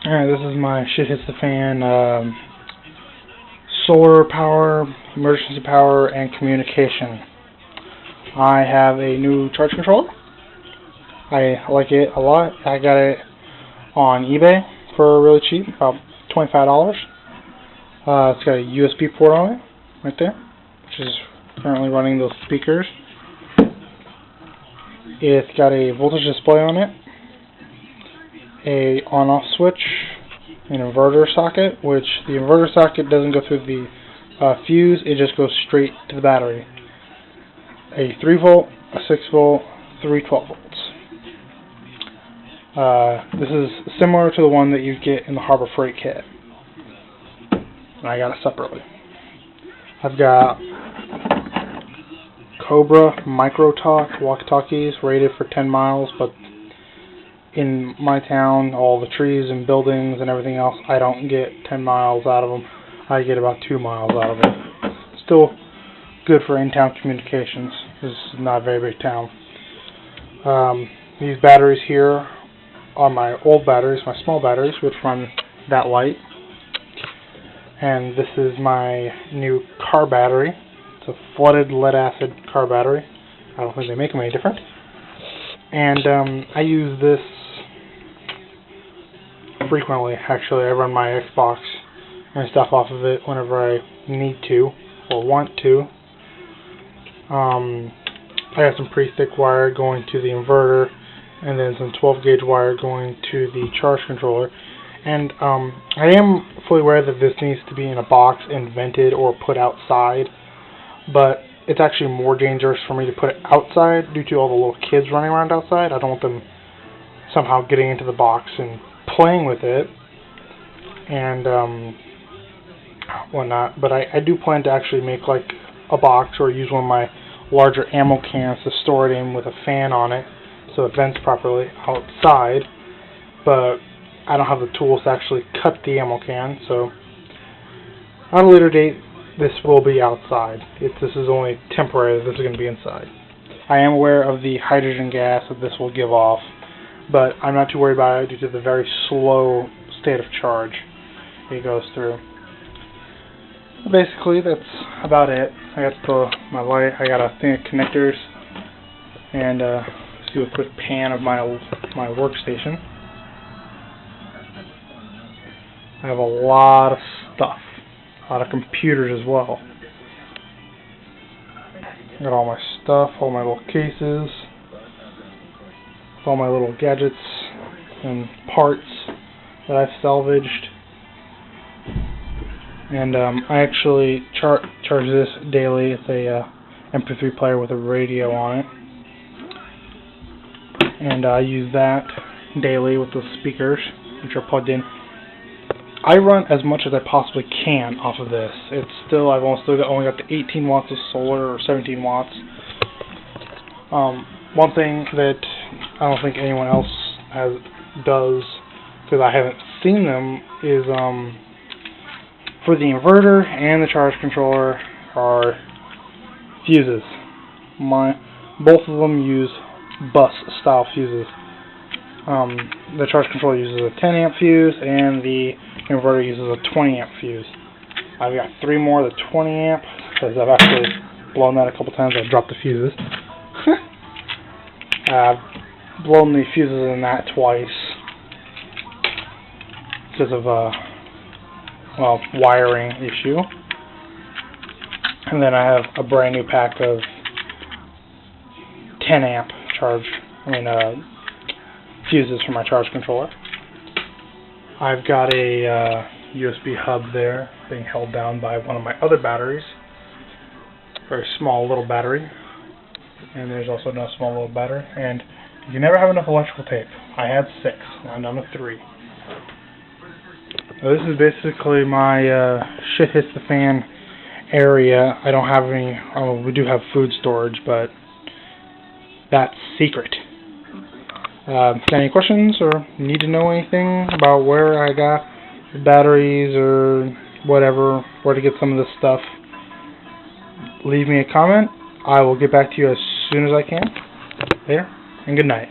Alright, this is my shit hits the fan, solar power, emergency power, and communication. I have a new charge controller. I like it a lot. I got it on eBay for really cheap, about $25. It's got a USB port on it, right there, which is currently running those speakers. It's got a voltage display on it, a on-off switch, an inverter socket, which the inverter socket doesn't go through the fuse, it just goes straight to the battery. A 3 volt, a 6 volt, 3 12 volts. This is similar to the one that you get in the Harbor Freight kit. And I got it separately. I've got Cobra Micro Talk walkie-talkies rated for 10 miles, but in my town, all the trees and buildings and everything else, I don't get 10 miles out of them. I get about 2 miles out of them. Still good for in-town communications. This is not a very big town. These batteries here are my old batteries, my small batteries, which run that light. And this is my new car battery. It's a flooded lead-acid car battery. I don't think they make them any different. And I use this frequently, actually. I run my Xbox and stuff off of it whenever I need to or want to. I got some pretty thick wire going to the inverter, and then some 12-gauge wire going to the charge controller. And I am fully aware that this needs to be in a box and vented or put outside, but it's actually more dangerous for me to put it outside due to all the little kids running around outside. I don't want them somehow getting into the box and playing with it and whatnot. But I do plan to actually make like a box or use one of my larger ammo cans to store it in with a fan on it so it vents properly outside. But I don't have the tools to actually cut the ammo can, so at a later date this will be outside. This is only temporary. This is going to be inside. I am aware of the hydrogen gas that this will give off, but I'm not too worried about it due to the very slow state of charge it goes through. Basically, that's about it. I got my light. I got a thing of connectors, and let's do a quick pan of my workstation. I have a lot of stuff. A lot of computers as well. I got all my stuff, all my little cases, all my little gadgets and parts that I've salvaged. And I actually charge this daily. It's a MP3 player with a radio on it. And I use that daily with the speakers, which are plugged in. I run as much as I possibly can off of this. It's still, I've only got the 18 watts of solar, or 17 watts. One thing that I don't think anyone else does, because I haven't seen them, is for the inverter and the charge controller are fuses. Both of them use bus style fuses. The charge controller uses a 10 amp fuse, and the inverter uses a 20 amp fuse. I've got 3 more of the 20 amp because I've actually blown that a couple times. I've dropped the fuses. I've blown the fuses in that twice because of wiring issue. And then I have a brand new pack of 10 amp fuses for my charge controller. I've got a USB hub there being held down by one of my other batteries. Very small little battery. And there's also another small little battery. And you never have enough electrical tape. I had 6. I'm down to 3. So this is basically my shit hits the fan area. I don't have any, we do have food storage, but that's secret. Got any questions or need to know anything about where I got the batteries or whatever, where to get some of this stuff, leave me a comment. I will get back to you as soon as I can. Later, and good night.